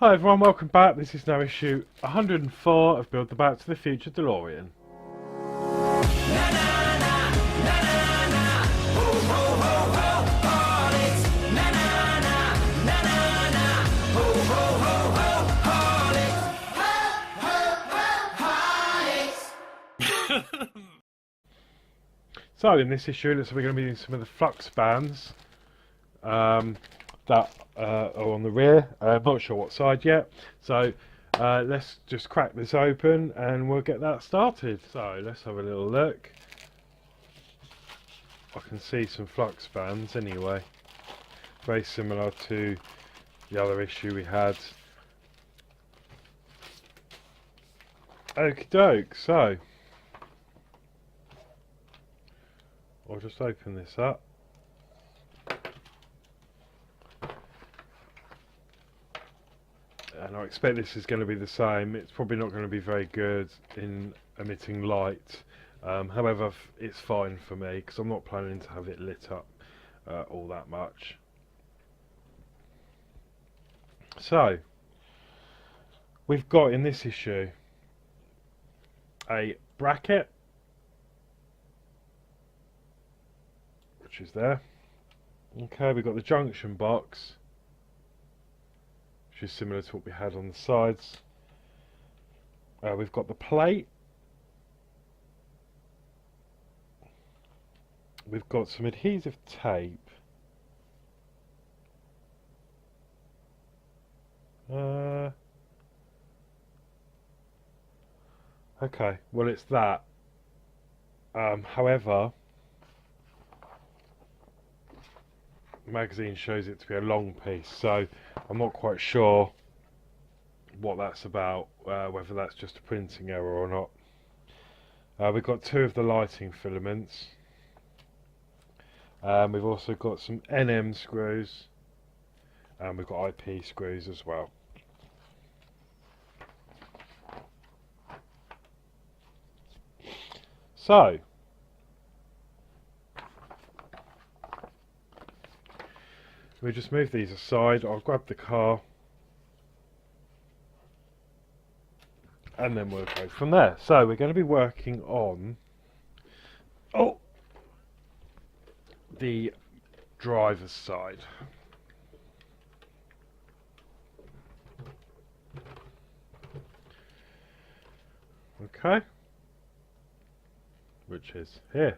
Hi everyone, welcome back. This is now issue 104 of Build the Back to the Future DeLorean. So in this issue, looks like we're going to be doing some of the flux bands that are on the rear. I'm not sure what side yet. So let's just crack this open and we'll get that started. So let's have a little look. I can see some flux bands anyway. Very similar to the other issue we had. Okie doke, so I'll just open this up. And I expect this is going to be the same. It's probably not going to be very good in emitting light. However, it's fine for me because I'm not planning to have it lit up all that much. So, we've got in this issue a bracket, which is there. Okay, we've got the junction box, which is similar to what we had on the sides. We've got the plate. We've got some adhesive tape. Okay, well it's that. However, the magazine shows it to be a long piece, so I'm not quite sure what that's about, whether that's just a printing error or not. We've got two of the lighting filaments. We've also got some NM screws, and we've got IP screws as well. So, we just move these aside. I'll grab the car and then we'll go from there. So we're going to be working on the driver's side. Okay, which is here.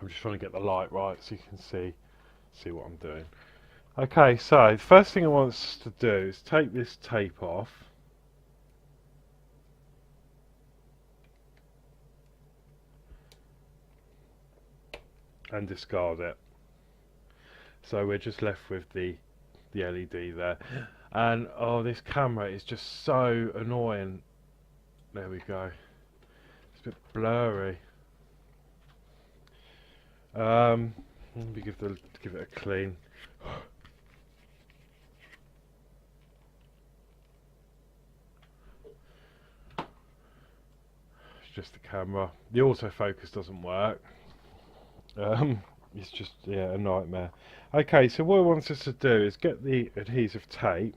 I'm just trying to get the light right so you can see what I'm doing. Okay, so the first thing I want us to do is take this tape off. And discard it. So we're just left with the LED there. And oh, this camera is just so annoying. There we go. It's a bit blurry. Let me give it a clean. It's just the camera. The autofocus doesn't work. It's just, yeah, a nightmare. Okay, so what it wants us to do is get the adhesive tape.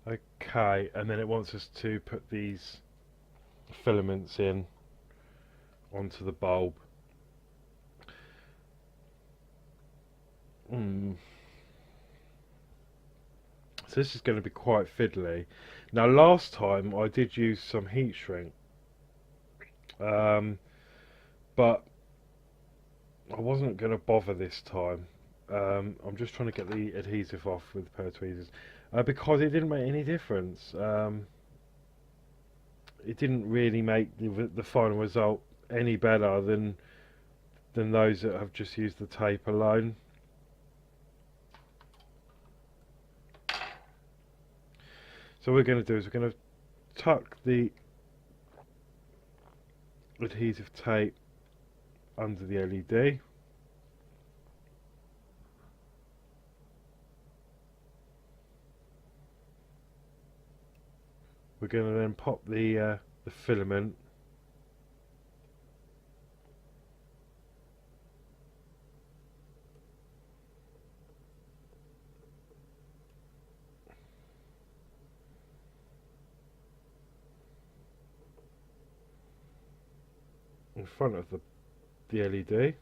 Okay, and then it wants us to put these filaments in onto the bulb. So this is going to be quite fiddly. Now last time I did use some heat shrink, but I wasn't going to bother this time. I'm just trying to get the adhesive off with a pair of tweezers because it didn't make any difference. It didn't really make the final result any better than those that have just used the tape alone. So what we're going to do is we're going to tuck the adhesive tape under the LED. We're going to then pop the filament in front of the LED.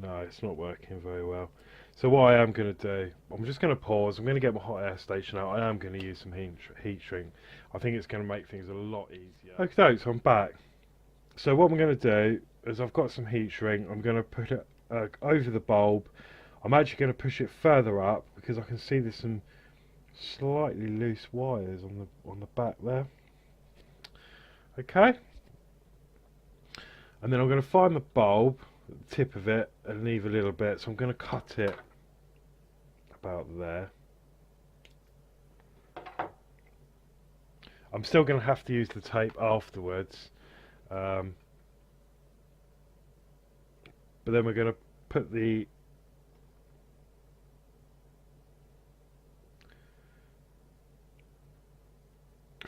No, it's not working very well. So what I am going to do, I'm just going to pause. I'm going to get my hot air station out. I am going to use some heat shrink. I think it's going to make things a lot easier. Okay, so I'm back. So what I'm going to do is I've got some heat shrink. I'm going to put it over the bulb. I'm actually going to push it further up because I can see there's some slightly loose wires on the back there. Okay. And then I'm going to find the bulb, the tip of it, and leave a little bit. So I'm going to cut it about there. I'm still going to have to use the tape afterwards. But then we're going to put the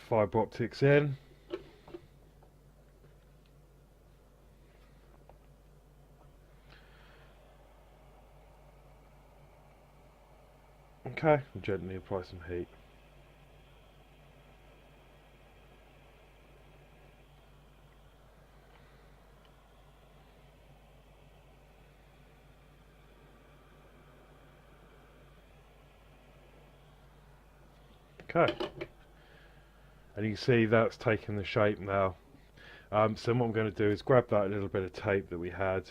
fibre optics in. Okay, and gently apply some heat. Okay, and you can see that's taken the shape now. So what I'm going to do is grab that little bit of tape that we had,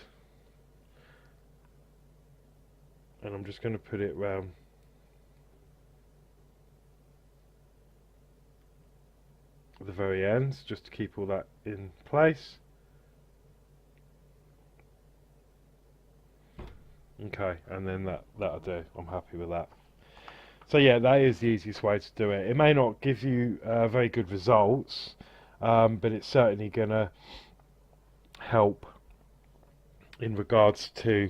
and I'm just going to put it around the very ends, just to keep all that in place. Okay, and then that'll do. I'm happy with that. So yeah, that is the easiest way to do it. It may not give you very good results, but it's certainly going to help in regards to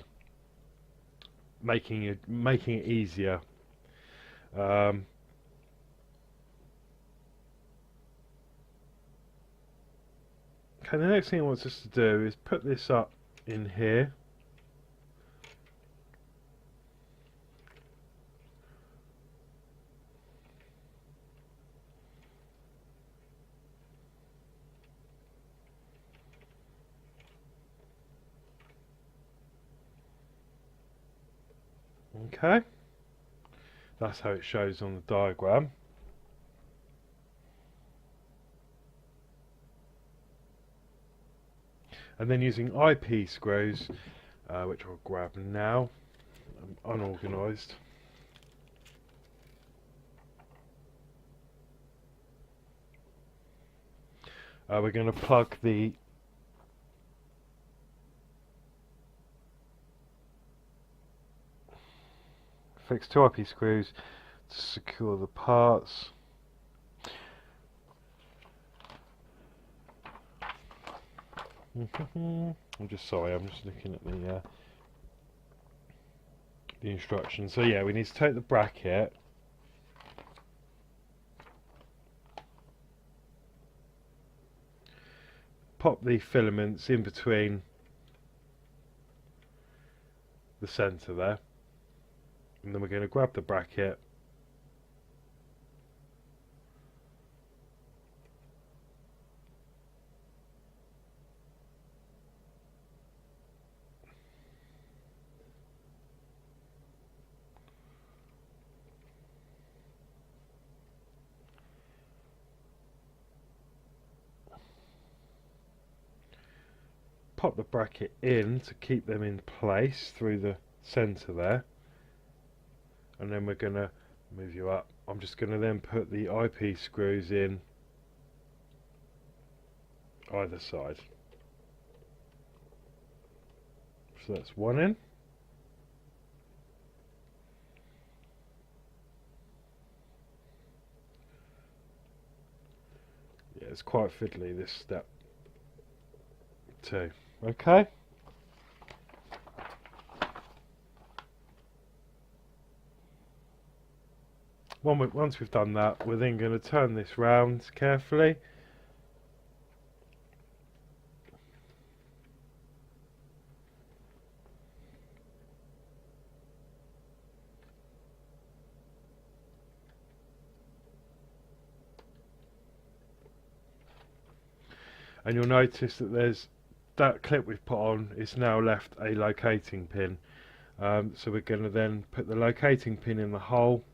making it easier. Okay, the next thing it wants us to do is put this up in here. Okay, that's how it shows on the diagram. And then using IP screws, which I'll grab now. I'm unorganised. We're going to plug fix 2 IP screws to secure the parts. I'm just looking at the instructions. So yeah, we need to take the bracket, pop the filaments in between the centre there, and then we're going to grab the bracket, pop the bracket in to keep them in place through the centre there, and then we're going to move you up. I'm just going to then put the IP screws in either side. So that's one in. Yeah, it's quite fiddly, this step too. Okay. Once we've done that, we're then going to turn this round carefully. And you'll notice that there's that clip we've put on is now left a locating pin. So we're going to then put the locating pin in the hole,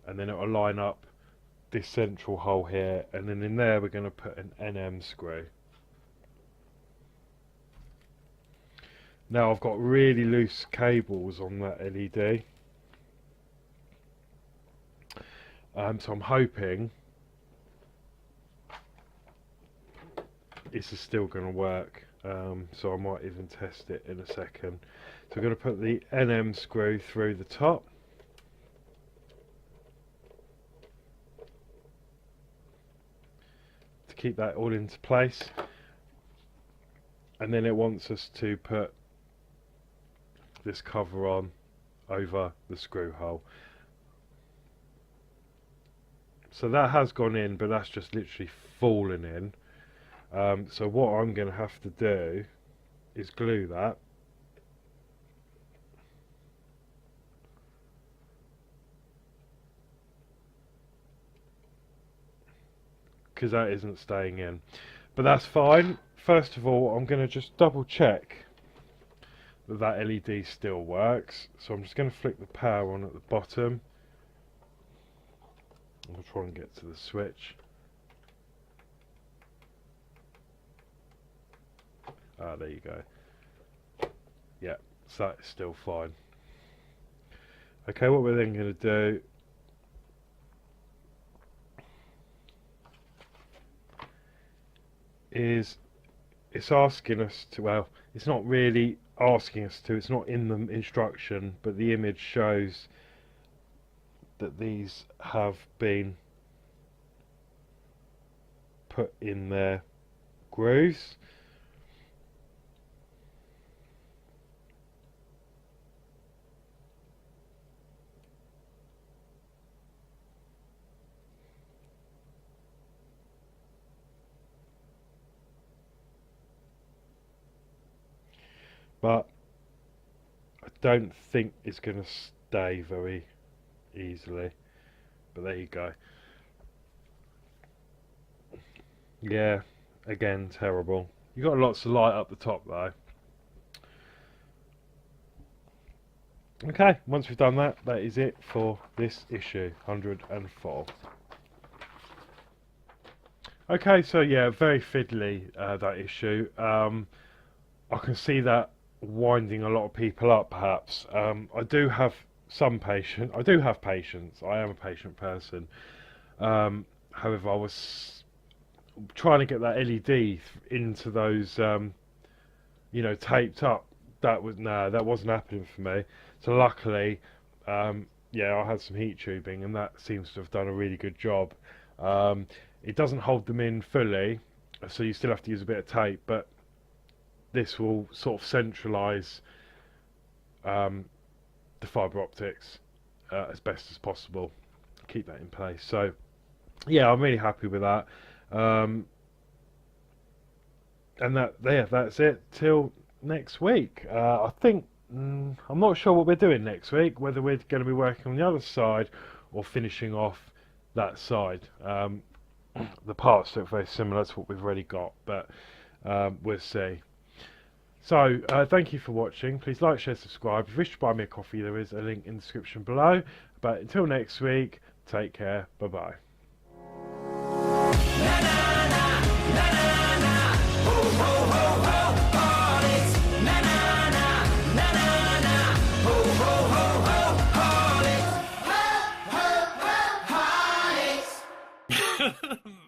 and then it will line up this central hole here, and then in there we're going to put an NM screw. Now I've got really loose cables on that LED, so I'm hoping this is still going to work, so I might even test it in a second. So I'm going to put the NM screw through the top. To keep that all into place. And then it wants us to put this cover on over the screw hole. So that has gone in, but that's just literally fallen in. So what I'm going to have to do is glue that. Because that isn't staying in. But that's fine. First of all, I'm going to just double check that that LED still works. So I'm just going to flick the power on at the bottom. I'll try and get to the switch. Ah, there you go. Yeah, so that is still fine. Okay, what we're then going to do is it's asking us to, well, it's not really asking us to, it's not in the instruction, but the image shows that these have been put in their grooves. But I don't think it's going to stay very easily. But there you go. Yeah, again, terrible. You've got lots of light up the top though. Okay, once we've done that, that is it for this issue, 104. Okay, so yeah, very fiddly, that issue. I can see that winding a lot of people up, perhaps. I do have some patience. I do have patience. I am a patient person. However, I was trying to get that LED into those, you know, taped up. That wasn't happening for me. So luckily, yeah, I had some heat tubing, and that seems to have done a really good job. It doesn't hold them in fully, so you still have to use a bit of tape, but this will sort of centralise the fibre optics as best as possible. Keep that in place. So yeah, I'm really happy with that. And that's it till next week. I think I'm not sure what we're doing next week, whether we're going to be working on the other side or finishing off that side. The parts look very similar to what we've already got, but we'll see. So, thank you for watching. Please like, share, subscribe. If you wish to buy me a coffee, there is a link in the description below. But until next week, take care. Bye-bye. Horlicks.